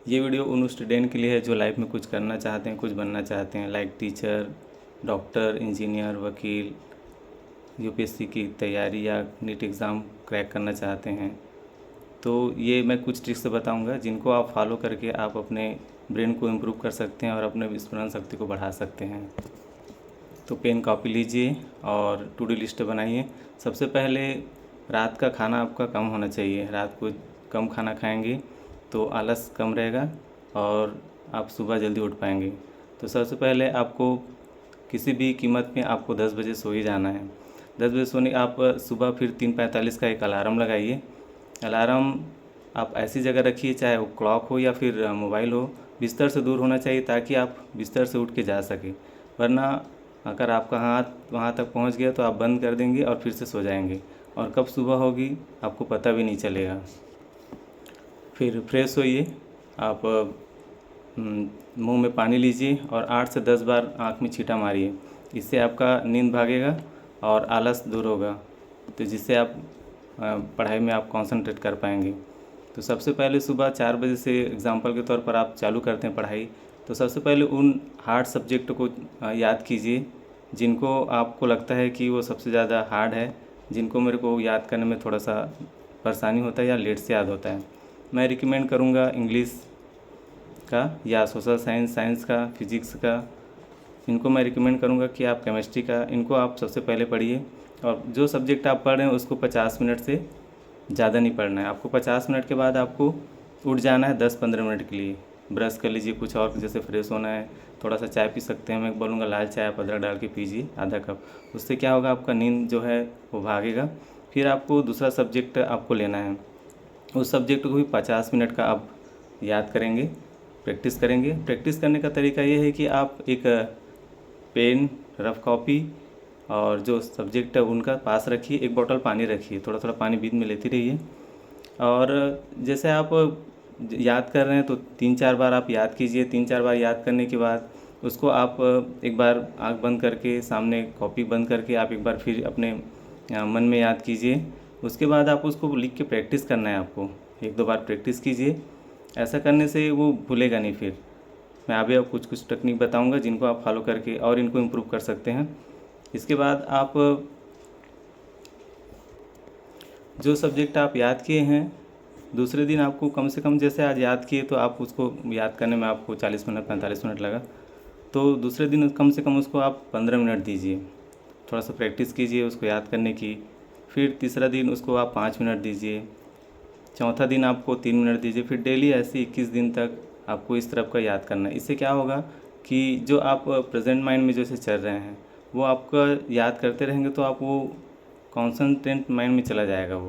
ये वीडियो उन स्टूडेंट के लिए है जो लाइफ में कुछ करना चाहते हैं, कुछ बनना चाहते हैं, लाइक टीचर, डॉक्टर, इंजीनियर, वकील, यूपीएससी की तैयारी या नीट एग्ज़ाम क्रैक करना चाहते हैं। तो ये मैं कुछ ट्रिक्स बताऊंगा जिनको आप फॉलो करके आप अपने ब्रेन को इम्प्रूव कर सकते हैं और अपने स्मरण शक्ति को बढ़ा सकते हैं। तो पेन कॉपी लीजिए और टू डू लिस्ट बनाइए। सबसे पहले रात का खाना आपका कम होना चाहिए। रात को कम खाना खाएंगे तो आलस कम रहेगा और आप सुबह जल्दी उठ पाएंगे। तो सबसे पहले आपको किसी भी कीमत में आपको 10 बजे सो ही जाना है। 10 बजे सोने आप सुबह फिर 3:45 का एक अलार्म लगाइए। अलार्म आप ऐसी जगह रखिए, चाहे वो क्लॉक हो या फिर मोबाइल हो, बिस्तर से दूर होना चाहिए ताकि आप बिस्तर से उठ के जा सकें। वरना अगर आपका हाथ वहाँ तक पहुँच गया तो आप बंद कर देंगे और फिर से सो जाएंगे और कब सुबह होगी आपको पता भी नहीं चलेगा। फिर फ्रेश होइए। आप मुंह में पानी लीजिए और 8 से 10 बार आँख में छींटा मारिए। इससे आपका नींद भागेगा और आलस दूर होगा, तो जिससे आप पढ़ाई में आप कंसंट्रेट कर पाएंगे। तो सबसे पहले सुबह 4 बजे से एग्ज़ाम्पल के तौर पर आप चालू करते हैं पढ़ाई। तो सबसे पहले उन हार्ड सब्जेक्ट को याद कीजिए जिनको आपको लगता है कि वो सबसे ज़्यादा हार्ड है, जिनको मेरे को याद करने में थोड़ा सा परेशानी होता है या लेट से याद होता है। मैं रिकमेंड करूँगा इंग्लिश का या सोशल साइंस, साइंस का, फिजिक्स का। इनको मैं रिकमेंड करूँगा कि आप केमिस्ट्री का, इनको आप सबसे पहले पढ़िए। और जो सब्जेक्ट आप पढ़ रहे हैं उसको 50 मिनट से ज़्यादा नहीं पढ़ना है। आपको 50 मिनट के बाद आपको उठ जाना है 10-15 मिनट के लिए। ब्रश कर लीजिए, कुछ और जैसे फ्रेश होना है, थोड़ा सा चाय पी सकते हैं। मैं बोलूँगा लाल चाय आप अदरक डाल के पीजिए आधा कप। उससे क्या होगा, आपका नींद जो है वो भागेगा। फिर आपको दूसरा सब्जेक्ट आपको लेना है। उस सब्जेक्ट को भी 50 मिनट का आप याद करेंगे, प्रैक्टिस करेंगे। प्रैक्टिस करने का तरीका ये है कि आप एक पेन, रफ कॉपी और जो सब्जेक्ट है उनका पास रखिए। एक बोतल पानी रखिए, थोड़ा थोड़ा पानी बीच में लेती रहिए। और जैसे आप याद कर रहे हैं तो 3-4 बार आप याद कीजिए। 3-4 बार याद करने के बाद उसको आप एक बार आंख बंद करके, सामने कॉपी बंद करके आप एक बार फिर अपने मन में याद कीजिए। उसके बाद आप उसको लिख के प्रैक्टिस करना है आपको। 1-2 बार प्रैक्टिस कीजिए। ऐसा करने से वो भूलेगा नहीं। फिर मैं अभी आप कुछ टेक्निक बताऊंगा जिनको आप फॉलो करके और इनको इम्प्रूव कर सकते हैं। इसके बाद आप जो सब्जेक्ट आप याद किए हैं, दूसरे दिन आपको कम से कम, जैसे आज याद किए तो आप उसको याद करने में आपको 40 मिनट 45 मिनट लगा, तो दूसरे दिन कम से कम उसको आप 15 मिनट दीजिए। थोड़ा सा प्रैक्टिस कीजिए उसको याद करने की। फिर तीसरा दिन उसको आप 5 मिनट दीजिए। चौथा दिन आपको 3 मिनट दीजिए। फिर डेली ऐसे 21 दिन तक आपको इस तरफ का याद करना है। इससे क्या होगा कि जो आप प्रेजेंट माइंड में जैसे चल रहे हैं वो आपका याद करते रहेंगे तो आप वो कॉन्सेंट्रेट माइंड में चला जाएगा वो।